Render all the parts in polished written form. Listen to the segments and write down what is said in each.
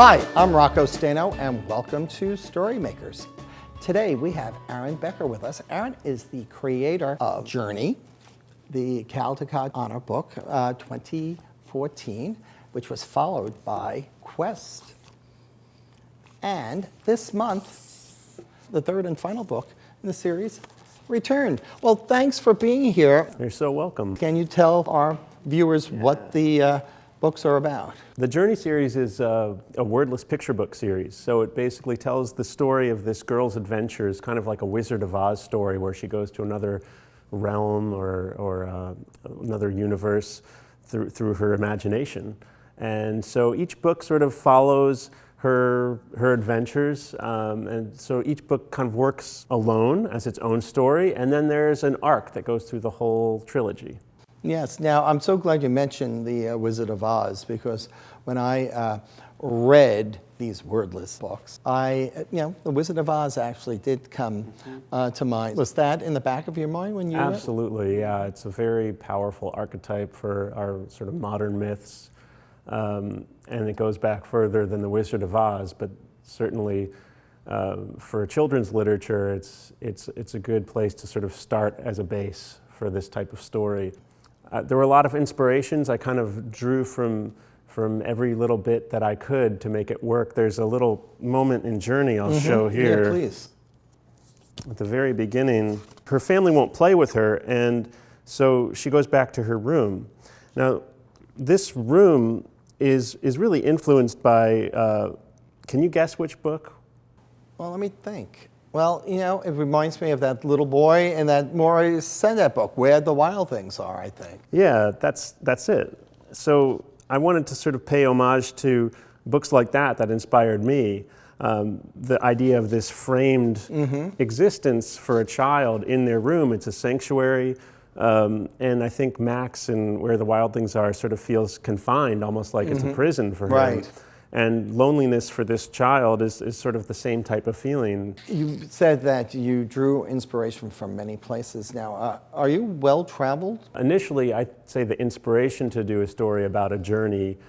Hi, I'm Rocco Staino and welcome to StoryMakers. Today we have Aaron Becker with us. Aaron is the creator of Journey, the Caldecott Honor Book 2014, which was followed by Quest. And this month, the third and final book in the series returned. Well, thanks for being here. You're so welcome. Can you tell our viewers what the books are about? The Journey series is a wordless picture book series. So it basically tells the story of this girl's adventures, kind of like a Wizard of Oz story where she goes to another realm or another universe through her imagination. And so each book sort of follows her adventures, and so each book kind of works alone as its own story, and then there's an arc that goes through the whole trilogy. Yes. Now, I'm so glad you mentioned the Wizard of Oz, because when I read these wordless books, the Wizard of Oz actually did come to mind. Was that in the back of your mind when you read it? Absolutely, yeah. It's a very powerful archetype for our sort of modern myths. And it goes back further than the Wizard of Oz, but certainly for children's literature, it's a good place to sort of start as a base for this type of story. There were a lot of inspirations I kind of drew from every little bit that I could to make it work. There's a little moment in Journey I'll show here. Yeah, please. At the very beginning, her family won't play with her, and so she goes back to her room. Now, this room is really influenced by, can you guess which book? Well, let me think. Well, it reminds me of that little boy in that Maury Sendak book, Where the Wild Things Are, I think. Yeah, that's it. So I wanted to sort of pay homage to books like that inspired me. The idea of this framed existence for a child in their room. It's a sanctuary. And I think Max in Where the Wild Things Are sort of feels confined, almost like it's a prison for him. Right. And loneliness for this child is sort of the same type of feeling. You said that you drew inspiration from many places. Now, are you well-traveled? Initially, I'd say the inspiration to do a story about a journey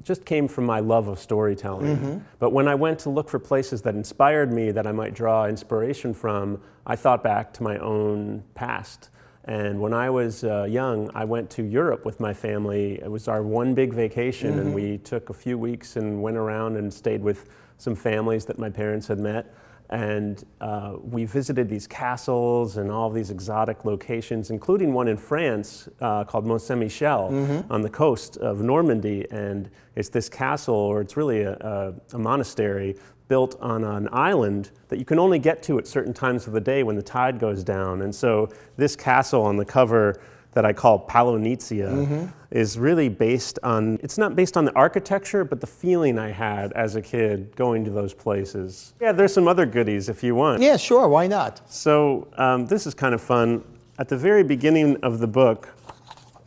just came from my love of storytelling. But when I went to look for places that inspired me, that I might draw inspiration from, I thought back to my own past. And when I was young, I went to Europe with my family. It was our one big vacation, and we took a few weeks and went around and stayed with some families that my parents had met. And we visited these castles and all these exotic locations, including one in France called Mont Saint-Michel on the coast of Normandy. And it's this castle, or it's really a monastery, built on an island that you can only get to at certain times of the day when the tide goes down. And so this castle on the cover that I call Pallonezia is really based on, it's not based on the architecture, but the feeling I had as a kid going to those places. Yeah, there's some other goodies if you want. Yeah, sure, why not? So this is kind of fun. At the very beginning of the book,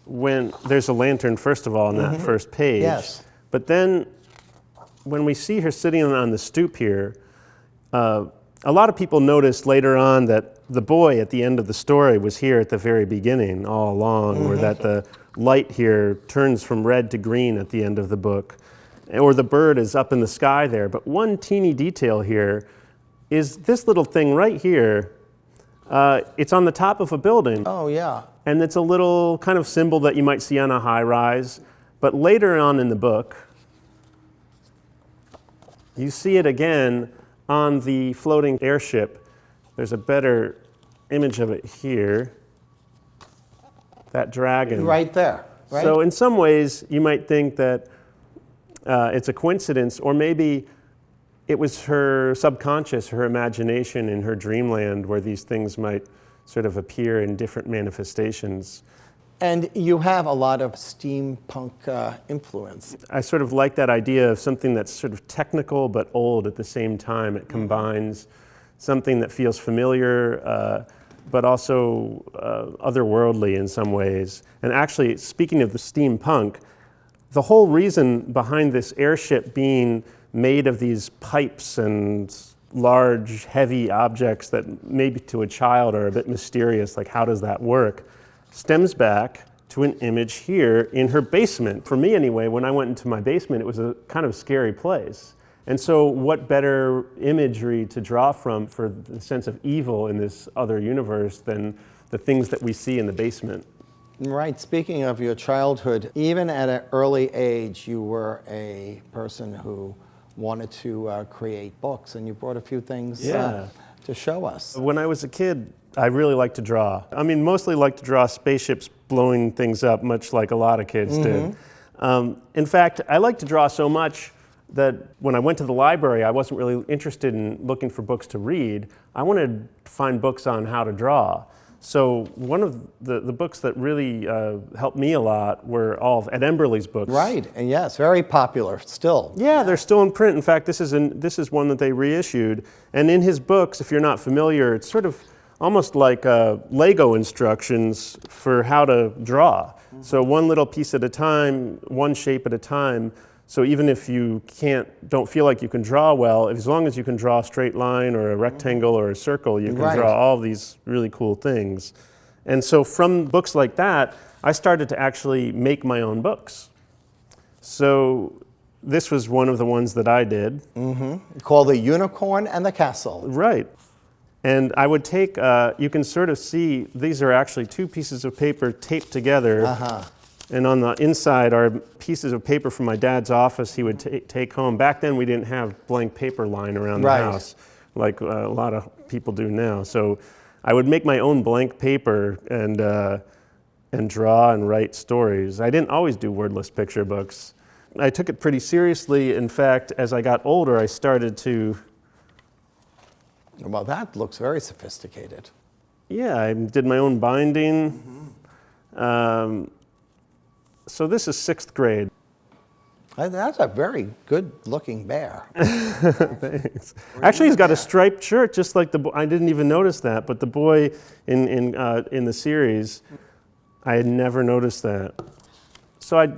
when there's a lantern, first of all, on that first page. Yes. But then when we see her sitting on the stoop here, a lot of people noticed later on that the boy at the end of the story was here at the very beginning all along, or that the light here turns from red to green at the end of the book, or the bird is up in the sky there. But one teeny detail here is this little thing right here. It's on the top of a building. Oh, yeah. And it's a little kind of symbol that you might see on a high rise. But later on in the book, you see it again on the floating airship. There's a better image of it here. That dragon. Right there, right? So in some ways, you might think that it's a coincidence, or maybe it was her subconscious, her imagination in her dreamland, where these things might sort of appear in different manifestations. And you have a lot of steampunk influence. I sort of like that idea of something that's sort of technical but old at the same time. It combines something that feels familiar, but also otherworldly in some ways. And actually, speaking of the steampunk, the whole reason behind this airship being made of these pipes and large, heavy objects that maybe to a child are a bit mysterious, like how does that work, stems back to an image here in her basement. For me anyway, when I went into my basement, it was a kind of scary place. And so what better imagery to draw from for the sense of evil in this other universe than the things that we see in the basement? Right. Speaking of your childhood, even at an early age, you were a person who wanted to create books, and you brought a few things to show us. When I was a kid, I really liked to draw. I mean, mostly liked to draw spaceships blowing things up, much like a lot of kids did. In fact, I liked to draw so much that when I went to the library, I wasn't really interested in looking for books to read. I wanted to find books on how to draw. So one of the books that really helped me a lot were all of Ed Emberley's books. Right, and yes, very popular still. Yeah, they're still in print. In fact, this is one that they reissued. And in his books, if you're not familiar, it's sort of almost like Lego instructions for how to draw. So one little piece at a time, one shape at a time. So even if you don't feel like you can draw well, as long as you can draw a straight line or a rectangle or a circle, you can draw all these really cool things. And so from books like that, I started to actually make my own books. So this was one of the ones that I did. Called The Unicorn and the Castle. Right. And I would take, you can sort of see, these are actually two pieces of paper taped together. And on the inside are pieces of paper from my dad's office he would take home. Back then we didn't have blank paper lying around the house like a lot of people do now. So I would make my own blank paper and draw and write stories. I didn't always do wordless picture books. I took it pretty seriously. In fact, as I got older, I started to... Well, that looks very sophisticated. Yeah, I did my own binding. So this is 6th grade. That's a very good-looking bear. Thanks. Actually, he's got a striped shirt, just like the boy. I didn't even notice that, but the boy in the series, I had never noticed that. So I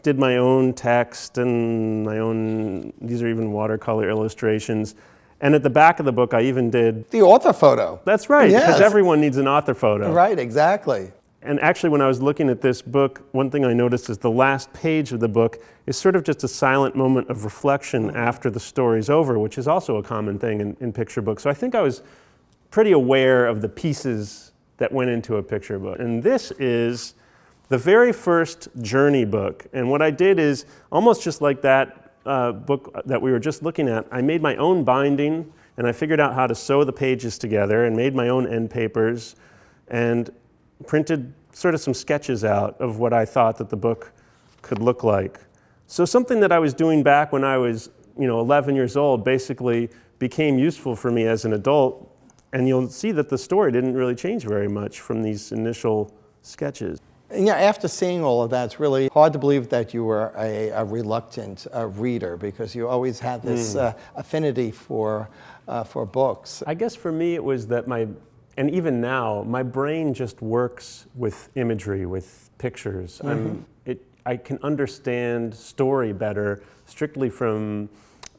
did my own text and my own. These are even watercolor illustrations. And at the back of the book, I even did the author photo. That's right, because everyone needs an author photo. Right, exactly. And actually, when I was looking at this book, one thing I noticed is the last page of the book is sort of just a silent moment of reflection after the story's over, which is also a common thing in picture books. So I think I was pretty aware of the pieces that went into a picture book. And this is the very first journey book. And what I did is, almost just like that book that we were just looking at, I made my own binding, and I figured out how to sew the pages together and made my own end papers and printed sort of some sketches out of what I thought that the book could look like. So something that I was doing back when I was 11 years old basically became useful for me as an adult, and you'll see that the story didn't really change very much from these initial sketches. And yeah, after seeing all of that, it's really hard to believe that you were a reluctant reader, because you always had this affinity for books. I guess for me it was that and even now, my brain just works with imagery, with pictures. I can understand story better strictly from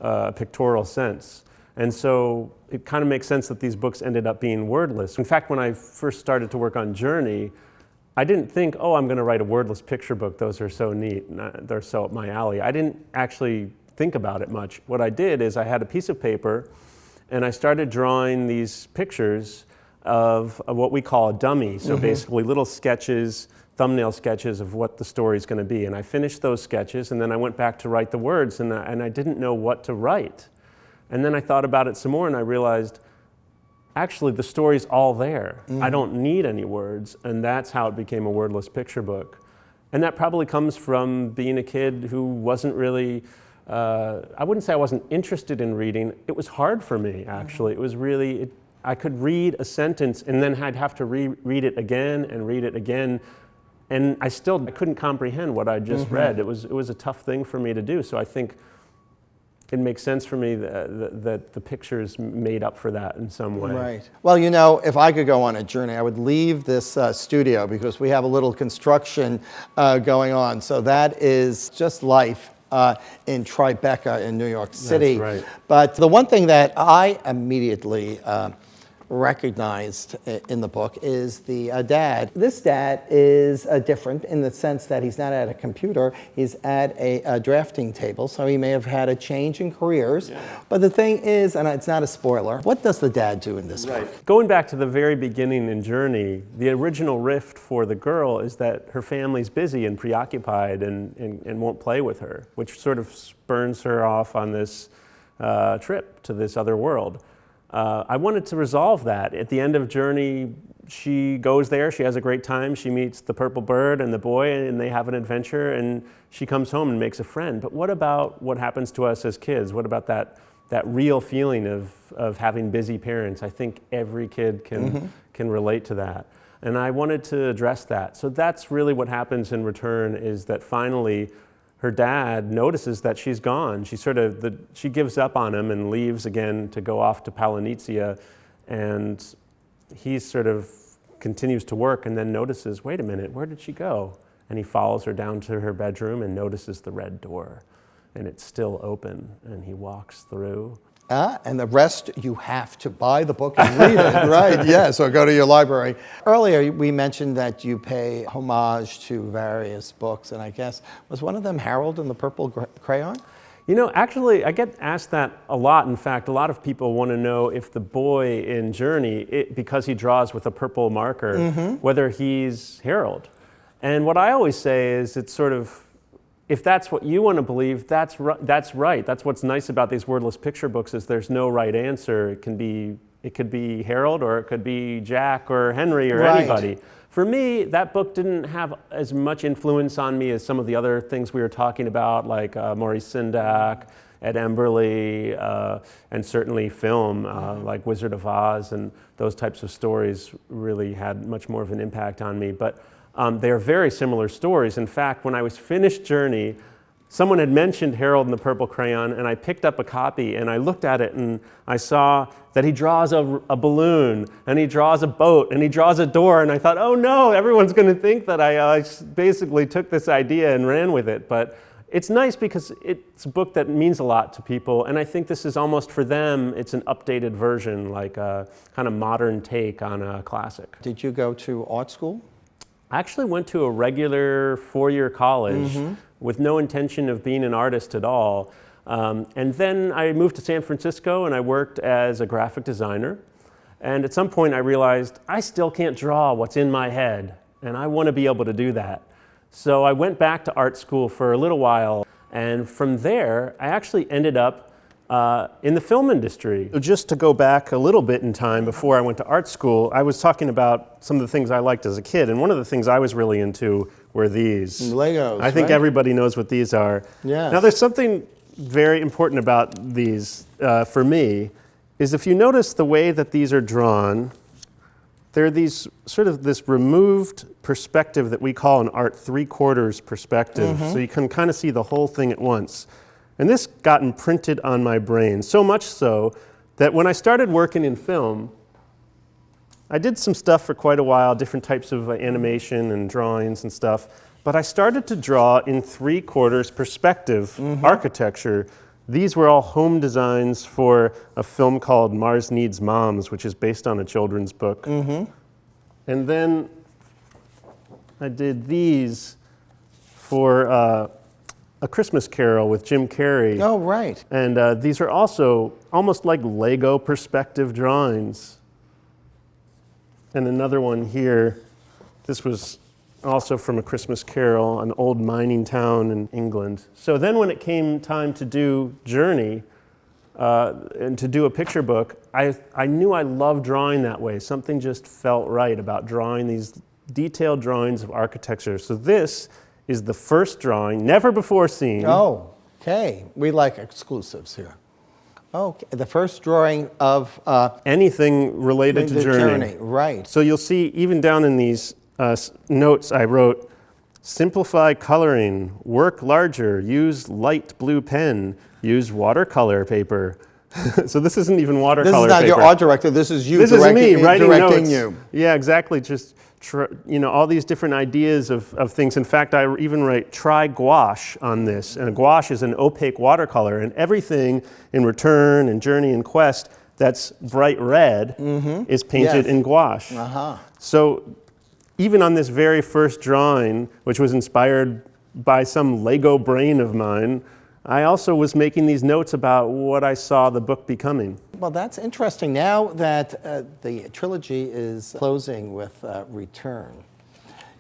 a pictorial sense. And so it kind of makes sense that these books ended up being wordless. In fact, when I first started to work on Journey, I didn't think, oh, I'm going to write a wordless picture book. Those are so neat. They're so up my alley. I didn't actually think about it much. What I did is I had a piece of paper, and I started drawing these pictures of what we call a dummy. So basically little sketches, thumbnail sketches of what the story is going to be. And I finished those sketches, and then I went back to write the words, and I didn't know what to write. And then I thought about it some more, and I realized, actually, the story's all there. I don't need any words, and that's how it became a wordless picture book. And that probably comes from being a kid who wasn't really, I wouldn't say I wasn't interested in reading. It was hard for me, actually. It was really, I could read a sentence, and then I'd have to reread it again and read it again. And I couldn't comprehend what I just read. It was a tough thing for me to do. So I think it makes sense for me that the pictures made up for that in some way. Right. Well, if I could go on a journey, I would leave this studio, because we have a little construction going on. So that is just life in Tribeca in New York City. That's right. But the one thing that I immediately recognized in the book is the dad. This dad is different in the sense that he's not at a computer, he's at a drafting table, so he may have had a change in careers. Yeah. But the thing is, and it's not a spoiler, what does the dad do in this book? Going back to the very beginning in Journey, the original rift for the girl is that her family's busy and preoccupied and won't play with her, which sort of spurns her off on this trip to this other world. I wanted to resolve that. At the end of Journey, she goes there, she has a great time, she meets the purple bird and the boy, and they have an adventure, and she comes home and makes a friend. But what about what happens to us as kids? What about that real feeling of having busy parents? I think every kid can relate to that. And I wanted to address that. So that's really what happens in Return, is that finally her dad notices that she's gone. She gives up on him and leaves again to go off to Pallonezia, and he sort of continues to work and then notices, wait a minute, where did she go? And he follows her down to her bedroom and notices the red door, and it's still open, and he walks through. And the rest, you have to buy the book and read it, right? Yeah, so go to your library. Earlier, we mentioned that you pay homage to various books, and I guess, was one of them Harold and the Purple Crayon? You know, actually, I get asked that a lot. In fact, a lot of people want to know if the boy in Journey, because he draws with a purple marker, whether he's Harold. And what I always say is, it's sort of, if that's what you want to believe, that's right. That's what's nice about these wordless picture books, is there's no right answer. It could be Harold, or it could be Jack or Henry or anybody. For me, that book didn't have as much influence on me as some of the other things we were talking about, like Maurice Sendak, Ed Emberley, and certainly film, like Wizard of Oz, and those types of stories really had much more of an impact on me. But they are very similar stories. In fact, when I was finished Journey, someone had mentioned Harold and the Purple Crayon, and I picked up a copy and I looked at it and I saw that he draws a balloon, and he draws a boat, and he draws a door, and I thought, oh no, everyone's going to think that I basically took this idea and ran with it. But it's nice because it's a book that means a lot to people, and I think this is almost, for them, it's an updated version, like a kind of modern take on a classic. Did you go to art school? I actually went to a regular four-year college with no intention of being an artist at all. And then I moved to San Francisco and I worked as a graphic designer. And at some point I realized I still can't draw what's in my head, and I want to be able to do that. So I went back to art school for a little while, and from there I actually ended up in the film industry. Just to go back a little bit in time before I went to art school, I was talking about some of the things I liked as a kid, and one of the things I was really into were these. Legos, I think everybody knows what these are. Yeah. Now there's something very important about these for me, is if you notice the way that these are drawn, they're these sort of this removed perspective that we call in art 3/4 perspective. So you can kind of see the whole thing at once. And this got imprinted on my brain, so much so that when I started working in film, I did some stuff for quite a while, different types of animation and drawings and stuff, but I started to draw in 3/4 perspective architecture. These were all home designs for a film called Mars Needs Moms, which is based on a children's book. And then I did these for A Christmas Carol with Jim Carrey. Oh, right. And these are also almost like Lego perspective drawings. And another one here, this was also from A Christmas Carol, an old mining town in England. So then when it came time to do Journey and to do a picture book, I knew I loved drawing that way. Something just felt right about drawing these detailed drawings of architecture. So this is the first drawing, never before seen. Oh, okay. We like exclusives here. Okay, the first drawing of anything related to Journey. Right. So you'll see, even down in these notes I wrote, simplify coloring, work larger, use light blue pen, use watercolor paper. So this isn't even watercolor paper. This is not your art director, this is you this directing, is me writing directing notes. you. Yeah, exactly. Just all these different ideas of things. In fact, I even write try gouache on this. And gouache is an opaque watercolor, and everything in Return and Journey and Quest, that's bright red is painted Yes. in gouache. So even on this very first drawing, which was inspired by some Lego brain of mine, I also was making these notes about what I saw the book becoming. Well, that's interesting. Now that the trilogy is closing with Return,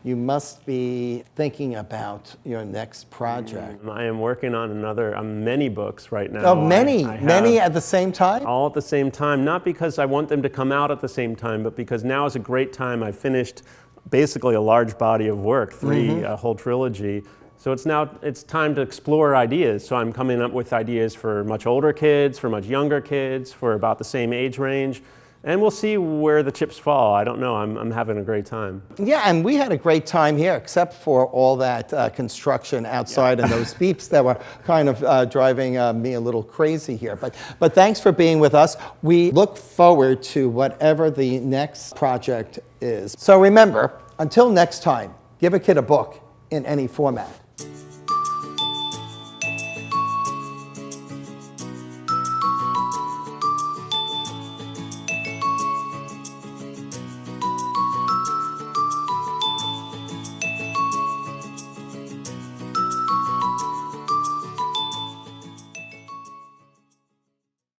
you must be thinking about your next project. I am working on many books right now. Oh, many? I have Many at the same time? all at the same time, not because I want them to come out at the same time, but because now is a great time. I finished basically a large body of work, a whole trilogy. So it's time to explore ideas. So I'm coming up with ideas for much older kids, for much younger kids, for about the same age range. And we'll see where the chips fall. I don't know. I'm having a great time. Yeah, and we had a great time here, except for all that construction outside and those beeps that were kind of driving me a little crazy here. But thanks for being with us. We look forward to whatever the next project is. So remember, until next time, give a kid a book in any format.